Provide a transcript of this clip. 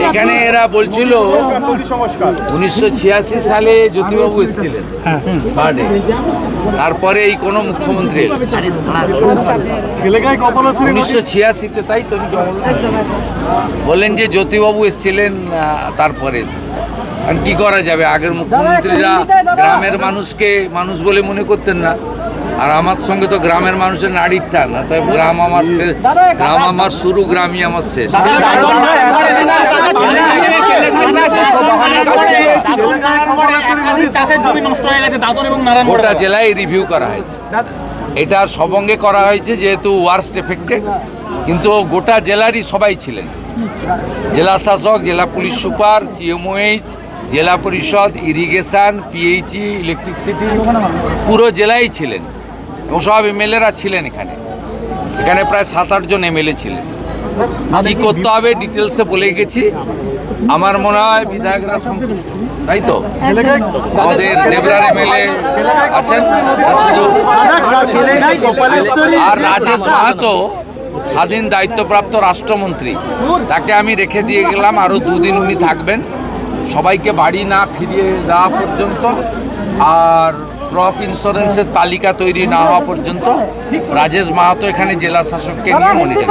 এখানে এরা বলছিল 1986 সালে জ্যোতিবাবু এসেছিলেন বার্ডে, তারপরে এই কোনো মুখ্যমন্ত্রী এলেন 1986-তে, তাই তো? বললেন যে জ্যোতিবাবু এসেছিলেন তারপরে। আর কি করা যাবে, আগের মুখ্যমন্ত্রীরা গ্রামের মানুষকে মানুষ বলে মনে করতেন না, আর আমার সঙ্গে তো গ্রামের মানুষের নাড়ির টান না, তাই গ্রাম আমার শেষ, গ্রাম আমার শুরু, গ্রামই আমার শেষ। গোটা জেলায় রিভিউ করা হয়েছে, এটা সবঙ্গে করা হয়েছে যেহেতু ওয়ার্স্ট এফেক্টেড, কিন্তু গোটা জেলারই সবাই ছিলেন, জেলা শাসক, জেলা পুলিশ সুপার, সিএমওএইচ, জেলা পরিষদ, ইরিগেশন, পিএইচই, ইলেকট্রিসিটি, পুরো জেলাই ছিলেন এবং সব এমএলএরা ছিলেন। এখানে প্রায় 7-8 জন এমএলএ ছিলেন। কী করতে হবে ডিটেলসে বলে গেছি। আমার মনে হয় বিধায়করা সন্তুষ্ট, তাই তো? আমাদের দেবরার এমএলএ আছেন, শুধু আর রাজেশ মাহাতো স্বাধীন দায়িত্বপ্রাপ্ত রাষ্ট্রমন্ত্রী, তাকে আমি রেখে দিয়ে গেলাম, আরও 2 দিন উনি থাকবেন সবাইকে বাড়ি না ফিরিয়ে দেওয়া পর্যন্ত, আর ক্রপ ইন্স্যুরেন্সের তালিকা তৈরি না হওয়া পর্যন্ত রাজেশ মাহাতো এখানে জেলা শাসককে নিয়ে মনিটরিং।